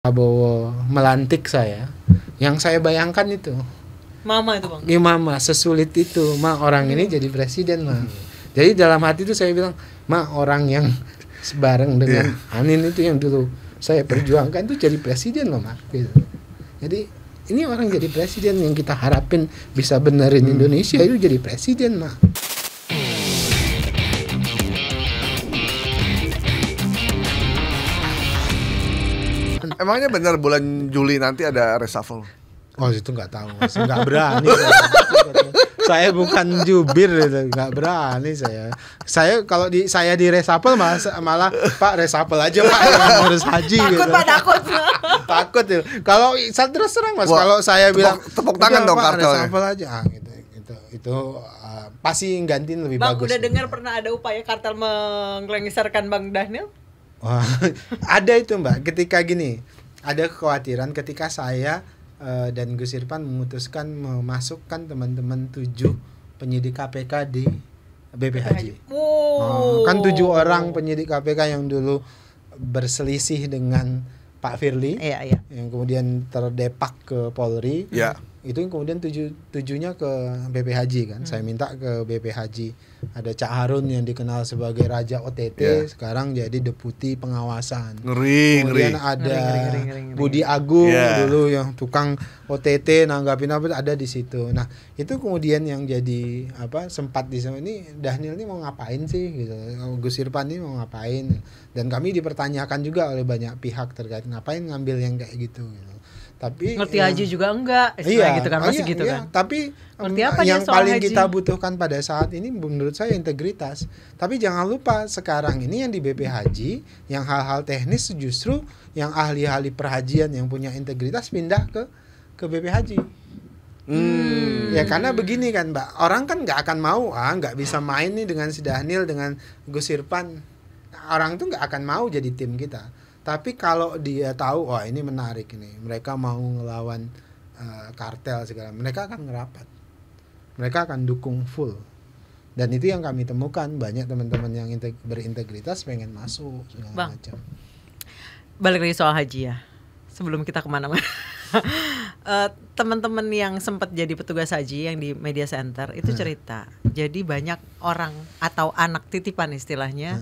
Prabowo melantik saya, yang saya bayangkan itu, Mama itu bang. ya mama sesulit itu, orang ini jadi presiden Jadi dalam hati itu saya bilang, orang yang sebareng dengan Anin itu yang dulu saya perjuangkan itu jadi presiden gitu. Jadi ini orang jadi presiden yang kita harapin bisa benerin Indonesia itu jadi presiden Emangnya benar bulan Juli nanti ada reshuffle? Oh itu nggak tahu, nggak berani. Saya bukan jubir, nggak berani saya. Saya kalau saya di reshuffle malah Pak reshuffle aja Pak, yang harus haji. Takut gitu. Pak, takut. Takut ya. Kalau terus terang Mas, kalau saya bilang tepuk tangan dong kartelnya. Reshuffle aja, itu pasti gantiin lebih Bang, bagus. udah dengar pernah ada upaya kartel menggelengserkan Bang Daniel? Wah, ada itu Mbak. Ketika gini, ada kekhawatiran ketika saya dan Gus Irfan memutuskan memasukkan teman-teman 7 penyidik KPK di BPHJ. Kan 7 orang penyidik KPK yang dulu berselisih dengan Pak Firly, yang kemudian terdepak ke Polri. Itu yang kemudian 7-nya ke BPHJ kan. Saya minta ke BPHJ. Ada Cak Harun yang dikenal sebagai Raja OTT, sekarang jadi Deputi Pengawasan. Kemudian ada Budi Agung dulu yang tukang OTT nanggapin apa ada di situ. Nah, itu kemudian yang jadi sempat di sana ini Daniel ini mau ngapain sih gitu. Gus Irfan ini mau ngapain? Dan kami dipertanyakan juga oleh banyak pihak terkait ngapain ngambil yang kayak gitu. Tapi ngerti haji juga enggak, gitu kan masih gitu kan. Tapi apa yang paling haji? kita butuhkan pada saat ini menurut saya integritas. Tapi jangan lupa sekarang ini yang di BPHJ, yang hal-hal teknis justru yang ahli-ahli perhajian yang punya integritas pindah ke BPHJ. Ya karena begini kan Mbak, orang kan nggak akan mau nggak bisa main nih dengan si Daniel dengan Gus Irfan. Orang tuh nggak akan mau jadi tim kita. Tapi kalau dia tahu, wah ini menarik ini, mereka mau ngelawan kartel segala, mereka akan ngerapat, mereka akan dukung full. Dan itu yang kami temukan, banyak teman-teman yang berintegritas pengen masuk segala macam. Balik lagi soal haji ya, sebelum kita kemana-mana. Teman-teman yang sempat jadi petugas haji yang di media center itu cerita, jadi banyak orang atau anak titipan istilahnya.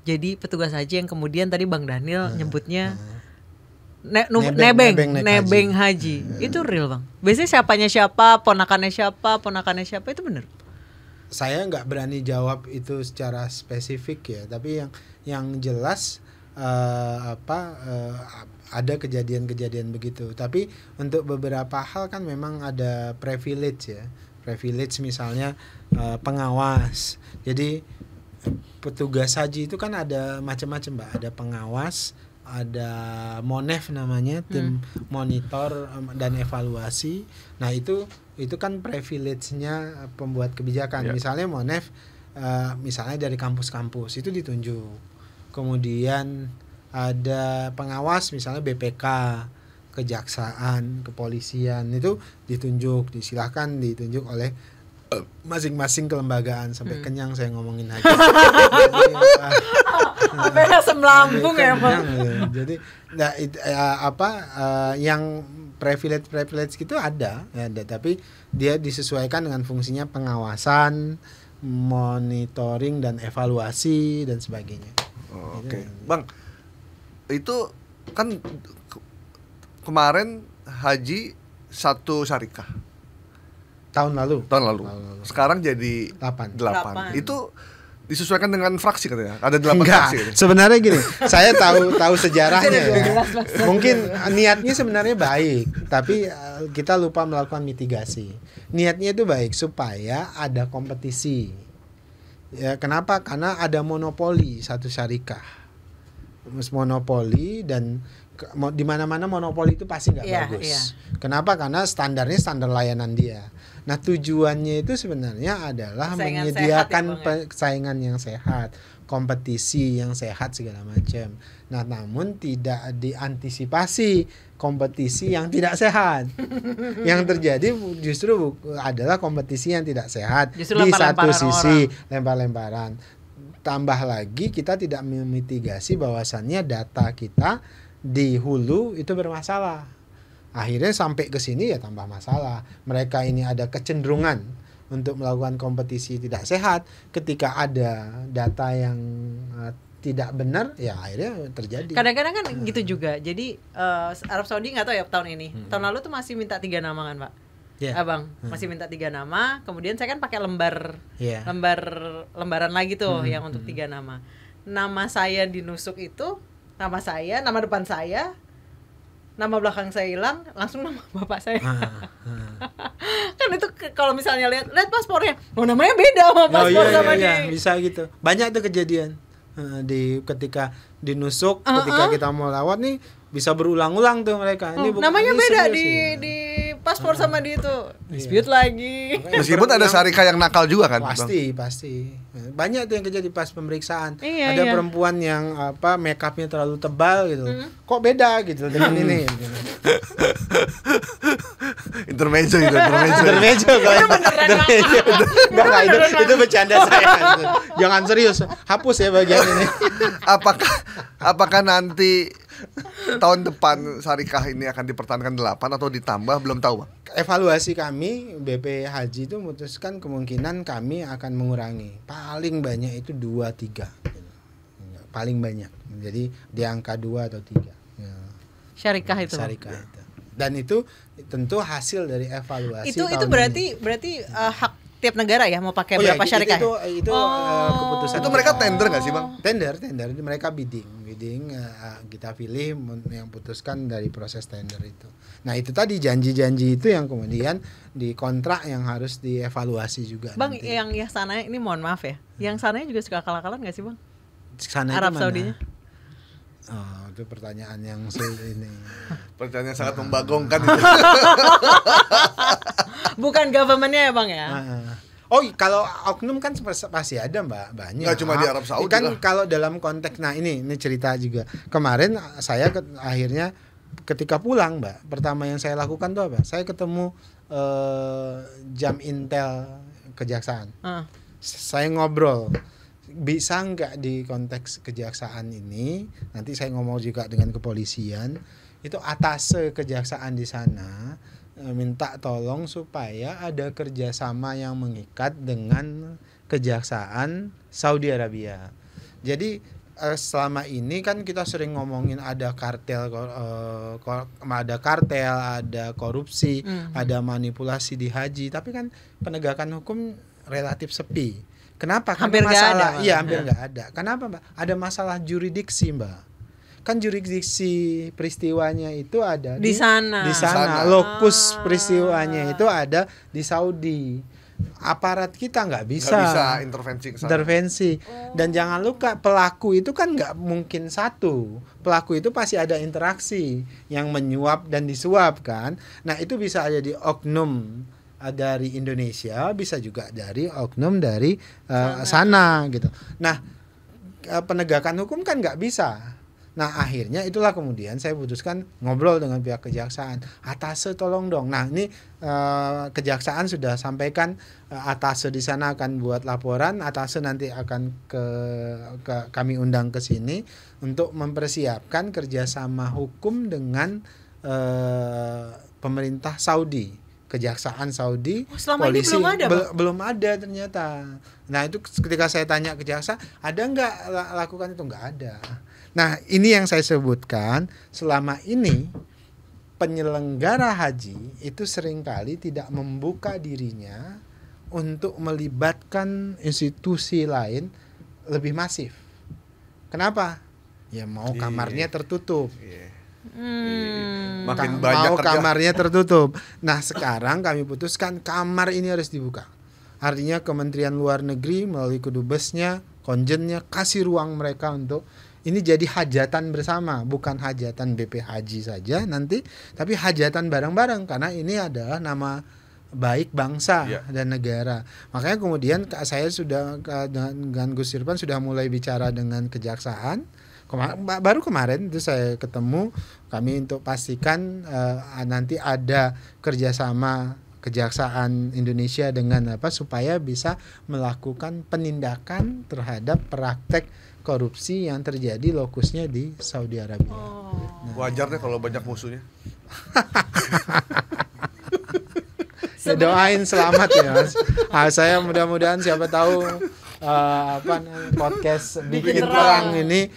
Jadi petugas haji yang kemudian tadi Bang Daniel nyebutnya nebeng haji. Itu real Bang? Biasanya siapa, ponakannya siapa itu benar? Saya nggak berani jawab itu secara spesifik ya. Tapi yang jelas ada kejadian-kejadian begitu. Tapi untuk beberapa hal kan memang ada privilege ya. Privilege misalnya pengawas. Jadi petugas haji itu kan ada macam-macam Mbak, ada pengawas, ada monef namanya, tim monitor dan evaluasi. Nah itu kan privilege-nya pembuat kebijakan. Misalnya monef misalnya dari kampus-kampus itu ditunjuk. Kemudian ada pengawas misalnya BPK, kejaksaan, kepolisian itu ditunjuk, ditunjuk oleh masing-masing kelembagaan sampai kenyang saya ngomongin aja. Asam lambung ya Bang. Jadi yang privilege gitu ada, tapi dia disesuaikan dengan fungsinya pengawasan, monitoring dan evaluasi dan sebagainya. Oke. Bang, itu kan kemarin haji 1 syarikah. Tahun lalu. Sekarang jadi 8. Itu disesuaikan dengan fraksi katanya. Ada 8 fraksi. Sebenarnya gini, saya tahu sejarahnya ya. Mungkin niatnya sebenarnya baik, tapi kita lupa melakukan mitigasi. Niatnya itu baik supaya ada kompetisi. Ya, kenapa? Karena ada monopoli satu syarikah. Monopoli dan di mana-mana monopoli itu pasti nggak bagus. Kenapa? Karena standarnya standar layanan dia. Nah tujuannya itu sebenarnya adalah menyediakan persaingan yang sehat, kompetisi yang sehat segala macam. Nah namun tidak diantisipasi kompetisi yang tidak sehat. Yang terjadi justru adalah kompetisi yang tidak sehat. Justru di satu sisi lempar-lemparan. Tambah lagi kita tidak memitigasi bahwasannya data kita di hulu itu bermasalah. Akhirnya sampai ke sini ya tambah masalah. Mereka ini ada kecenderungan untuk melakukan kompetisi tidak sehat. Ketika ada data yang tidak benar, ya akhirnya terjadi. Kadang-kadang kan gitu juga. Jadi Arab Saudi nggak tahu ya tahun ini. Tahun lalu tuh masih minta 3 nama kan, Pak? Abang masih minta 3 nama. Kemudian saya kan pakai lembaran lagi tuh yang untuk 3 nama. Nama saya dinusuk itu, nama saya, nama depan saya, nama belakang saya hilang, langsung nama bapak saya. Kan itu kalau misalnya lihat paspornya, namanya beda sama paspor sama dia. Bisa gitu. Banyak tuh kejadian. Ketika dinusuk, ketika kita mau lawat nih bisa berulang-ulang tuh mereka. Ini namanya ini beda di paspor sama di itu. Dispute lagi. Meskipun ada syarikah yang nakal juga kan? Pasti. Banyak tuh yang terjadi pas pemeriksaan. Ada perempuan yang make upnya terlalu tebal gitu. Kok beda gitu dengan ini. Intermezzo. Enggak, itu bercanda saya. Jangan serius. Hapus ya bagian ini. Apakah nanti tahun depan syarikah ini akan dipertahankan 8 atau ditambah, belum tahu, Bang. Evaluasi kami BP Haji itu memutuskan kemungkinan kami akan mengurangi. Paling banyak itu 2-3. Paling banyak. Jadi di angka 2 atau 3. Syarikah itu. Dan itu tentu hasil dari evaluasi. Itu berarti hak tiap negara ya mau pakai berapa syarikah? Itu keputusan. Itu mereka tender nggak sih, Bang? Tender. Mereka bidding. Kita pilih yang putuskan dari proses tender itu. Nah itu tadi janji-janji itu yang kemudian di kontrak yang harus dievaluasi juga. Bang, nanti. yang sana ini mohon maaf ya, yang sananya juga suka kalah-kalan nggak sih, Bang? Sana Arab Saudinya? Oh, itu pertanyaan yang ini. Pertanyaan sangat membagongkan itu. Bukan government-nya ya, Bang ya? Oh, kalau oknum kan pasti ada, Mbak, banyak. Nggak cuma di Arab Saudi kan lah. Kalau dalam konteks, nah ini cerita juga. Kemarin saya akhirnya ketika pulang, Mbak, pertama yang saya lakukan tuh apa? Saya ketemu jam intel kejaksaan. Saya ngobrol. Bisa nggak di konteks kejaksaan ini, nanti saya ngomong juga dengan kepolisian, itu atase kejaksaan di sana minta tolong supaya ada kerjasama yang mengikat dengan kejaksaan Saudi Arabia. Jadi selama ini kan kita sering ngomongin ada kartel, ada korupsi, ada manipulasi di haji, tapi kan penegakan hukum relatif sepi. Kenapa? Hampir masalah, hampir nggak ada. Kenapa, Mbak? Ada masalah jurisdiksi, Mbak. Kan jurisdiksi peristiwanya itu ada di sana. Lokus peristiwanya itu ada di Saudi. Aparat kita nggak bisa intervensi ke sana. Dan jangan lupa pelaku itu kan nggak mungkin satu. Pelaku itu pasti ada interaksi yang menyuap dan disuap kan. Nah itu bisa ada di oknum dari Indonesia, bisa juga dari oknum dari sana gitu. Nah penegakan hukum kan nggak bisa. Nah akhirnya itulah kemudian saya putuskan ngobrol dengan pihak kejaksaan, atase tolong dong. Nah ini kejaksaan sudah sampaikan atase di sana akan buat laporan, atase nanti akan ke kami undang ke sini untuk mempersiapkan kerjasama hukum dengan pemerintah Saudi, kejaksaan Saudi, polisi belum ada ternyata. Nah itu ketika saya tanya kejaksaan, ada nggak lakukan itu, nggak ada. Nah ini yang saya sebutkan, selama ini penyelenggara haji itu seringkali tidak membuka dirinya untuk melibatkan institusi lain lebih masif. Kenapa? Ya mau kamarnya tertutup. Makin banyak kamarnya tertutup. Nah sekarang kami putuskan kamar ini harus dibuka. Artinya Kementerian Luar Negeri melalui kedubesnya, konjennya kasih ruang mereka untuk ini jadi hajatan bersama, bukan hajatan BP Haji saja nanti, tapi hajatan bareng-bareng karena ini adalah nama baik bangsa dan negara. Makanya kemudian saya sudah dengan Gus Irfan sudah mulai bicara dengan kejaksaan. Baru kemarin itu saya ketemu kami untuk pastikan nanti ada kerjasama kejaksaan Indonesia dengan supaya bisa melakukan penindakan terhadap praktek korupsi yang terjadi lokusnya di Saudi Arabia. Wajar deh kalau banyak musuhnya. Ya, doain selamat ya Mas. Saya mudah-mudahan siapa tahu podcast bikin terang ini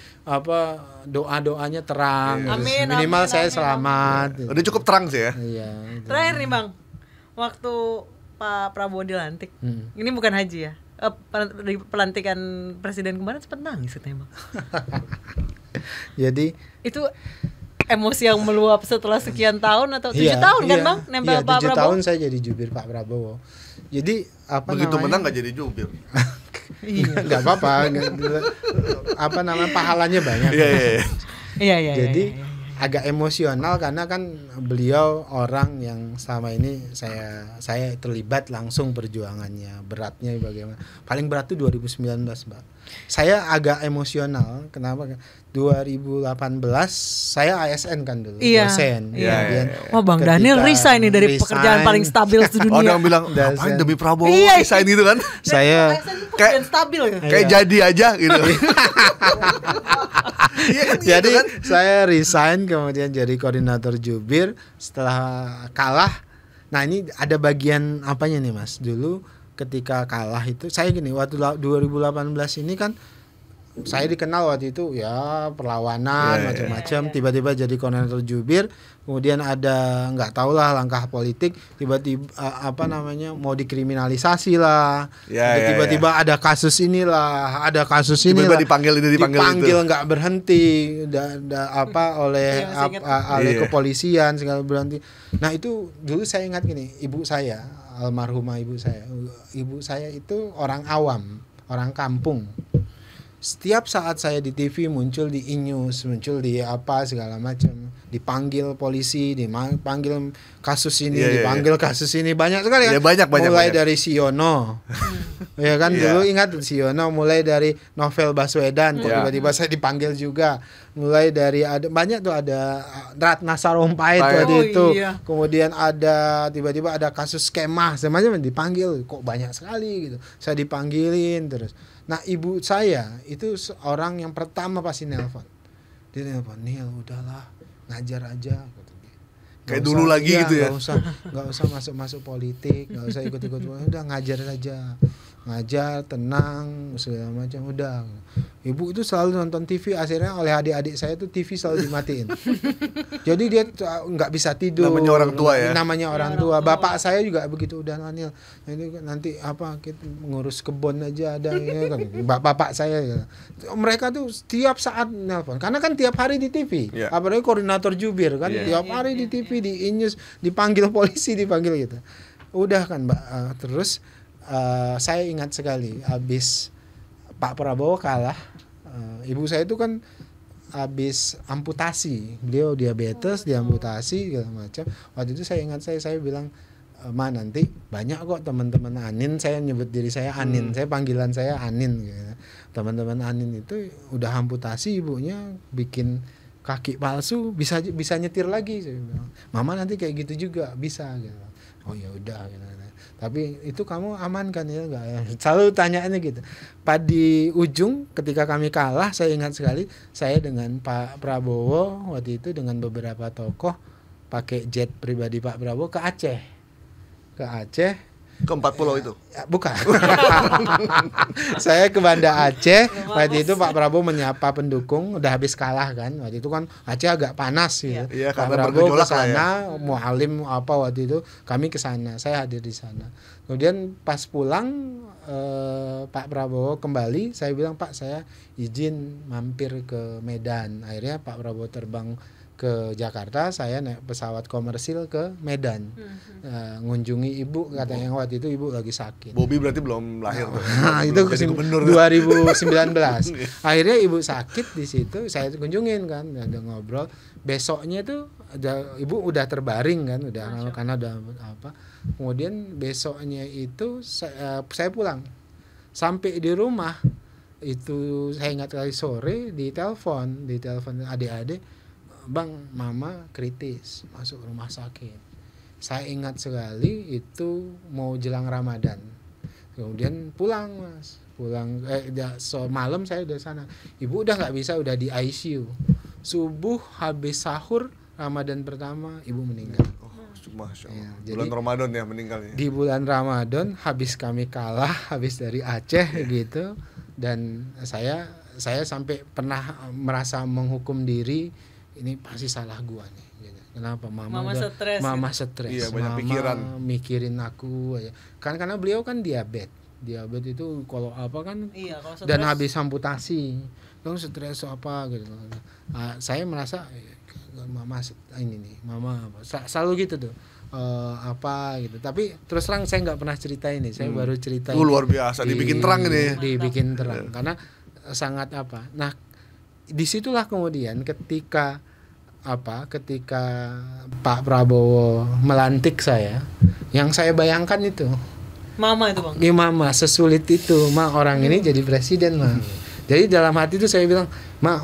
doa-doanya terang. Amin, Minimal amin, saya amin, selamat. Udah cukup terang sih ya. Iya. Terakhir nih Bang, waktu Pak Prabowo dilantik, ini bukan haji ya, di pelantikan presiden kemarin sempat nangis katanya Bang. Jadi itu emosi yang meluap setelah sekian tahun atau 7 tahun kan Bang nempel Pak 7 Prabowo? tahun saya jadi jubir Pak Prabowo. Jadi Begitu menang nggak jadi jubir. Nggak apa-apa. Pahalanya banyak. Iya. Jadi agak emosional karena kan beliau orang yang selama ini saya terlibat langsung perjuangannya. Beratnya bagaimana? Paling berat tuh 2019, Mbak. Saya agak emosional. Kenapa? 2018 saya ASN kan dulu, dosen. Wah Bang Daniel resign nih dari pekerjaan paling stabil sedunia. Orang bilang ngapain demi Prabowo resign gitu kan? Saya kayak stabil ya. Kayak jadi aja gitu. Jadi saya resign kemudian jadi koordinator jubir setelah kalah. Nah ini ada bagian apanya nih Mas? Dulu ketika kalah itu saya gini, waktu 2018 ini kan saya dikenal waktu itu ya perlawanan macam-macam, tiba-tiba jadi koordinator jubir, kemudian ada nggak tahu lah langkah politik, tiba-tiba mau dikriminalisasi lah, tiba-tiba ada kasus inilah, ada kasus inilah, dipanggil nggak berhenti, oleh kepolisian segala berhenti. Nah itu dulu saya ingat gini, ibu saya almarhumah ibu saya itu orang awam, orang kampung. Setiap saat saya di TV muncul di E-News, muncul di segala macam, dipanggil polisi, dipanggil kasus ini, dipanggil kasus ini, banyak sekali kan. Mulai dari Siono, ya kan dulu ingat Siono, mulai dari Novel Baswedan, tiba-tiba saya dipanggil juga. Mulai dari banyak tuh, ada Ratna Sarumpait waktu itu, kemudian ada tiba-tiba ada kasus skema, semacam dipanggil, kok banyak sekali gitu. Saya dipanggilin terus. Nah ibu saya itu orang yang pertama pasti nelpon. Dia nelpon, Nil udahlah ngajar aja. Kayak dulu lagi gitu ya. Nggak usah masuk politik, nggak usah ikut-ikut, udah ngajar saja. Ngajar, tenang, segala macam udah. Ibu itu selalu nonton TV, akhirnya oleh adik-adik saya tuh TV selalu dimatiin. Jadi dia nggak bisa tidur. Namanya orang tua ya. Namanya orang tua. Bapak saya juga begitu, udah Daniel. Nanti kita ngurus kebun aja ada ya kan. Bapak saya ya. Mereka tuh setiap saat nelpon. Karena kan tiap hari di TV. Apalagi koordinator jubir kan tiap hari di TV, di E-News, dipanggil polisi, dipanggil gitu. Udah kan, Mbak. Terus saya ingat sekali habis Pak Prabowo kalah, ibu saya itu kan habis amputasi, beliau diabetes, diamputasi segala macam. Waktu itu saya ingat saya bilang, Ma nanti banyak kok teman-teman Anin, saya nyebut diri saya Anin, saya panggilan saya Anin gitu. Teman-teman Anin itu udah amputasi, ibunya bikin kaki palsu, bisa nyetir lagi. Saya bilang, Mama nanti kayak gitu juga bisa gitu. Oh ya udah gitu. Tapi itu kamu aman kan ya enggak ya? Selalu tanyaannya gitu. Di ujung ketika kami kalah, saya ingat sekali saya dengan Pak Prabowo waktu itu dengan beberapa tokoh pakai jet pribadi Pak Prabowo ke Aceh. Ke 4 pulau itu? Bukan. Saya ke Banda Aceh. Waktu itu Pak Prabowo menyapa pendukung, udah habis kalah kan. Waktu itu kan Aceh agak panas gitu. Pak Prabowo ke sana, mualim waktu itu, kami ke sana. Saya hadir di sana. Kemudian pas pulang Pak Prabowo kembali, saya bilang, Pak saya izin mampir ke Medan. Akhirnya Pak Prabowo terbang ke Jakarta, saya naik pesawat komersil ke Medan, ngunjungi ibu, katanya waktu itu ibu lagi sakit. Bobby berarti belum lahir. Itu 2019. Akhirnya ibu sakit di situ, saya kunjungin kan, ada ngobrol. Besoknya tuh ibu udah terbaring kan, karena udah apa. Kemudian besoknya itu saya pulang, sampai di rumah itu saya ingat kali sore ditelepon adik-adik, Bang, Mama kritis masuk rumah sakit. Saya ingat sekali itu mau jelang Ramadan. kemudian pulang Mas, malam saya udah sana, ibu udah nggak bisa, udah di ICU. Subuh habis sahur Ramadan pertama ibu meninggal. Masya Allah. Ya, Bulan Ramadan ya meninggalnya. Di bulan Ramadan habis kami kalah, habis dari Aceh gitu, dan saya sampai pernah merasa menghukum diri, ini pasti salah gua nih gitu. Kenapa mama stres iya, banyak mama pikiran mikirin aku aja kan, karena beliau kan diabetes itu kalau apa kan, kalau dan habis amputasi kan stres apa gitu. Saya merasa mama selalu gitu tuh, apa gitu. Tapi terus terang saya nggak pernah cerita ini, saya baru cerita luar biasa dibikin terang ini, dibikin terang karena sangat apa. Nah disitulah kemudian ketika Pak Prabowo melantik saya, yang saya bayangkan itu mama itu bang, ya mama sesulit itu orang ini jadi presiden Jadi dalam hati itu saya bilang,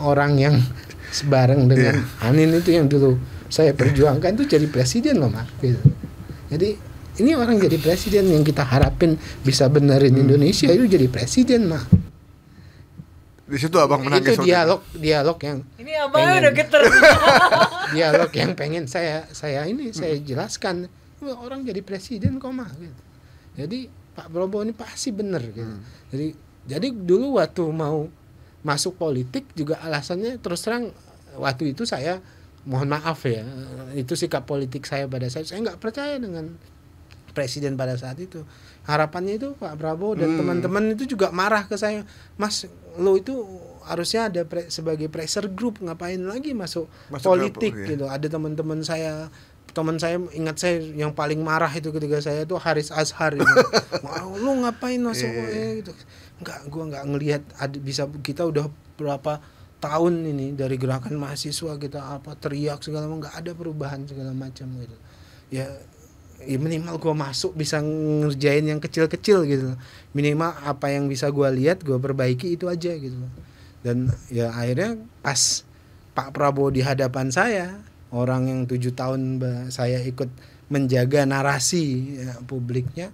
orang yang sebareng dengan Anin itu yang dulu saya perjuangkan tuh jadi presiden loh gitu. Jadi ini orang jadi presiden yang kita harapin bisa benerin Indonesia itu jadi presiden Di situ abang menangis. Itu dialog yang ini abang udah geter. Dialog yang pengen saya jelaskan, orang jadi presiden kok gitu. Jadi Pak Prabowo ini pasti bener gitu. Jadi dulu waktu mau masuk politik juga alasannya terus terang waktu itu saya mohon maaf ya, itu sikap politik saya pada saya nggak percaya dengan presiden pada saat itu. Harapannya itu Pak Prabowo dan teman-teman itu juga marah ke saya, Mas lo itu harusnya ada sebagai pressure group, ngapain lagi masuk politik gitu. Ada teman saya ingat saya yang paling marah itu ketika saya itu Haris Azhar itu. Lu ngapain masuk gitu. Gua nggak ngelihat bisa, kita udah berapa tahun ini dari gerakan mahasiswa kita teriak segala macam, nggak ada perubahan segala macam gitu. Ya minimal gue masuk bisa ngerjain yang kecil-kecil gitu. Minimal apa yang bisa gue lihat gue perbaiki itu aja gitu. Dan ya akhirnya pas Pak Prabowo di hadapan saya, orang yang 7 tahun saya ikut menjaga narasi publiknya,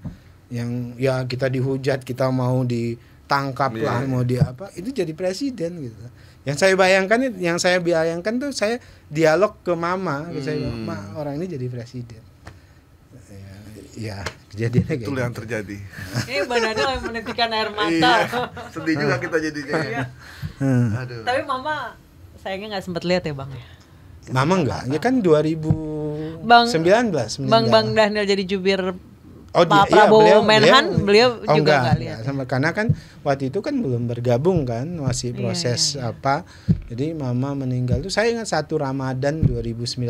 yang ya kita dihujat, kita mau ditangkap lah, mau itu jadi presiden gitu. Yang saya bayangkan tuh saya dialog ke mama, saya orang ini jadi presiden. Ya kejadiannya kayak itu yang terjadi. Mbak Nada yang menitikan air mata. Sedih juga kita jadinya. Aduh. Tapi mama sayangnya nggak sempat lihat ya bang. Mama enggak, ya kan 2019 Bang Daniel jadi jubir Pak Prabowo Menhan, beliau juga nggak lihat. Sama karena kan waktu itu kan belum bergabung kan, masih proses apa. Jadi mama meninggal tuh saya ingat 1 Ramadan 2019.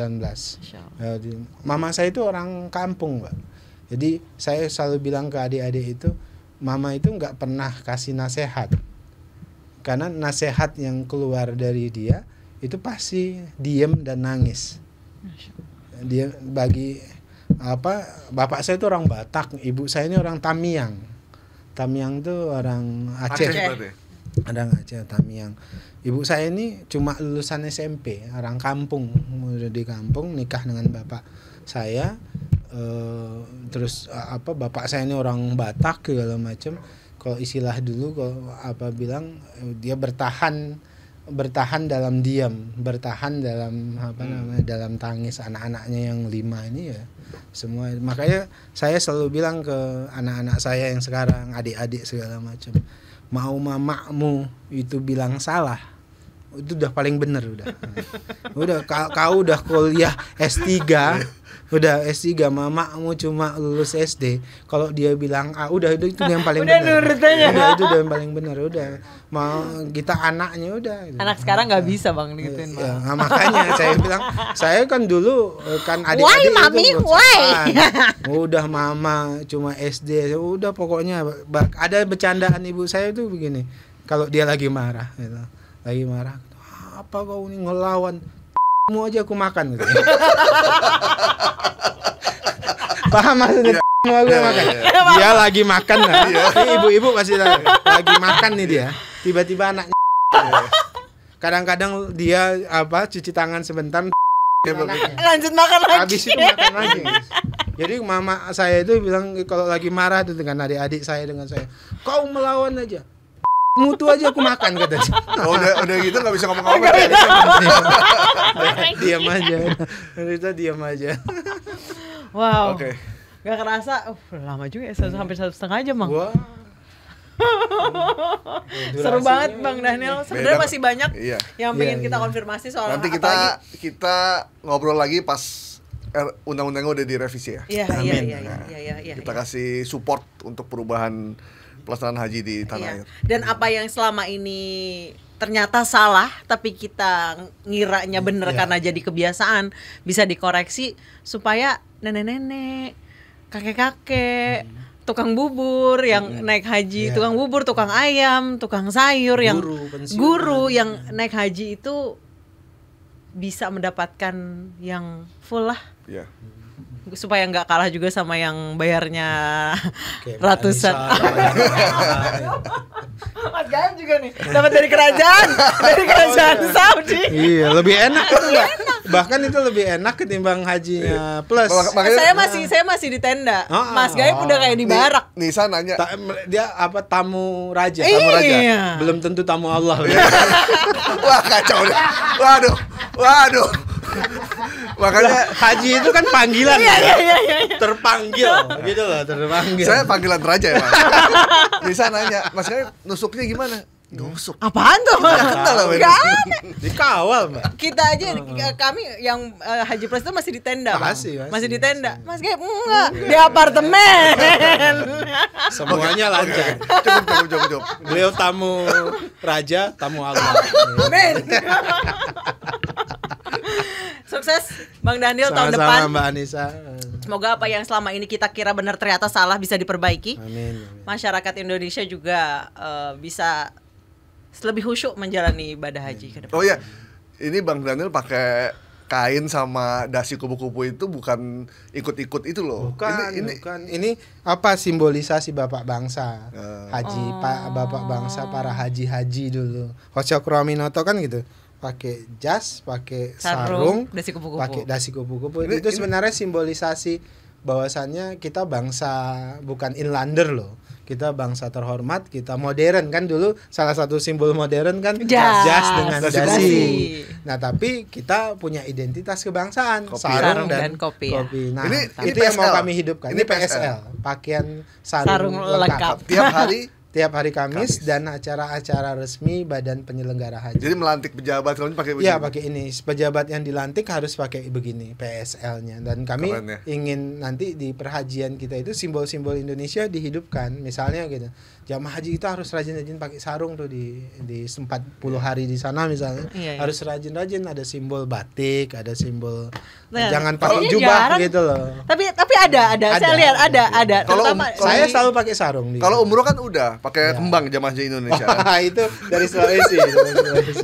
Mama saya itu orang kampung, Mbak. Jadi saya selalu bilang ke adik-adik itu, mama itu nggak pernah kasih nasihat, karena nasihat yang keluar dari dia itu pasti diem dan nangis. Dia bapak saya itu orang Batak, ibu saya ini orang Tamiang. Tamiang itu orang Aceh. Orang Aceh, Tamiang. Ibu saya ini cuma lulusan SMP, orang kampung, udah di kampung, nikah dengan bapak saya. Terus bapak saya ini orang Batak segala macam. Kalau istilah dulu kalau bilang dia bertahan dalam diam, bertahan dalam dalam tangis anak-anaknya yang 5 ini ya semua. Makanya saya selalu bilang ke anak-anak saya yang sekarang, adik-adik segala macam, mau mamamu itu bilang salah, itu udah paling bener udah kau udah kuliah S3 udah S3, mamamu cuma lulus SD, kalau dia bilang udah itu yang paling benar. Itu udah yang paling benar. Udah mau kita anaknya udah gitu. Anak sekarang nggak bisa bang gituin bang. Ya, makanya saya bilang, saya kan dulu kan adik-adik itu udah mama cuma SD, udah pokoknya ada bercandaan ibu saya itu begini, kalau dia lagi marah gitu. Lagi marah, apa kau ini ngelawan, mau aja aku makan gitu. Paham maksudnya? Mau gue makan. Dia lagi makan lah. Ini ibu-ibu pasti lagi makan nih dia. Tiba-tiba anaknya. Kadang-kadang dia cuci tangan sebentar. Lanjut makan lagi. Habis itu makan lagi. Jadi mama saya itu bilang kalau lagi marah tuh dengan adik-adik saya dengan saya, kau melawan aja, mutu aja aku makan katanya. Oh, udah gitu nggak bisa ngomong-ngomong. Diam aja, kita diam aja. Wow. Oke. Gak kerasa, lama juga ya, hampir 1,5 jam, Bang. Wah. Seru banget Bang Daniel. Sebenarnya masih banyak yang pengen Iya, kita iya. konfirmasi soal Nanti apalagi. kita ngobrol lagi pas undang-undangnya udah direvisi ya. Iya. Kita kasih support untuk perubahan pelaksanaan haji di tanah air. Dan apa yang selama ini ternyata salah tapi kita ngiranya bener karena jadi kebiasaan, bisa dikoreksi supaya nenek-nenek, kakek-kakek, tukang bubur yang naik haji, tukang bubur, tukang ayam, tukang sayur, yang guru yang naik haji itu bisa mendapatkan yang full lah. Iya. Supaya nggak kalah juga sama yang bayarnya ratusan. Mas Gaim juga nih dapat dari kerajaan Saudi. Iya, lebih enak itu enggak? Bahkan itu lebih enak ketimbang hajinya plus. Saya masih di tenda. Mas Gaim udah kayak di barak. Nisa nanya. Dia apa tamu raja? Iya. Belum tentu tamu Allah. Wah, kacau deh. Waduh. Makanya haji itu kan panggilan. Iya. Terpanggil gitu loh, terpanggil. saya panggilan raja ya, Mas. Nisa nanya, Mas Gaim nusuknya gimana? Nusuk. Apaan tuh? Kenal lah, Enggak. Dikawal, Mbak. Kita aja kami yang haji plus itu masih di tenda, Bang. Masih di tenda. Mas Gaim enggak, di apartemen. Semuanya lancar. Cukup. Beliau tamu raja, tamu Allah. Amin. Sukses Bang Daniel tahun depan. Mbak Anissa. Semoga apa yang selama ini kita kira benar ternyata salah bisa diperbaiki. Amin. Masyarakat Indonesia juga bisa lebih khusyuk menjalani ibadah haji ke depan. Oh iya, ini Bang Daniel pakai kain sama dasi kupu-kupu itu bukan ikut-ikut itu loh. Bukan. Ini apa simbolisasi Bapak Bangsa. Haji, Bapak Bangsa para haji-haji dulu. Hosyokro Aminoto kan gitu. Pakai jas, pakai sarung, dasi kupu-kupu. pakai dasi kupu-kupu. Itu sebenarnya simbolisasi bahwasannya kita bangsa bukan inlander loh. Kita bangsa terhormat, kita modern kan dulu salah satu simbol modern kan jas dengan dasi. Nah, tapi kita punya identitas kebangsaan, sarung dan kopi. Nah, ini itu yang mau kami hidupkan. Ini PSL, pakaian sarung lengkap. Tiap hari Kamis dan acara-acara resmi Badan Penyelenggara Haji. Jadi melantik pejabat kalau pakai begini. Iya, pakai ini. Pejabat yang dilantik harus pakai begini PSL-nya. Dan kami ingin nanti di perhajian kita itu simbol-simbol Indonesia dihidupkan. Misalnya gitu. Jamaah haji kita harus rajin-rajin pakai sarung tuh di 40 hari di sana misalnya. Iya. Harus rajin-rajin, ada simbol batik, ada simbol jangan pakai jubah gitu loh. Tapi ada. Saya lihat ada. Kalau saya selalu pakai sarung. Kalau umroh kan udah pakai kembang jamaah haji Indonesia. Itu dari Sulawesi.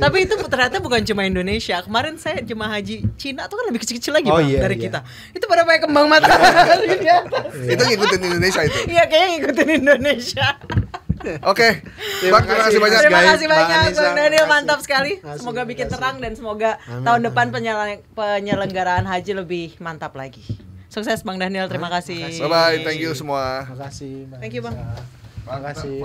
Tapi itu ternyata bukan cuma Indonesia. Kemarin saya jemaah haji Cina tuh kan lebih kecil-kecil lagi dari kita. Itu pada pakai kembang matahari di atas. Itu ngikutin Indonesia itu. Iya, kayaknya ngikutin Indonesia. Oke, Bang, terima kasih banyak. Terima kasih banyak Bang Daniel, mantap sekali. Semoga bikin terang dan semoga tahun depan penyelenggaraan haji lebih mantap lagi. Sukses Bang Daniel, terima kasih. Bye bye, thank you semua. Terima kasih. Thank you Bang. Terima kasih.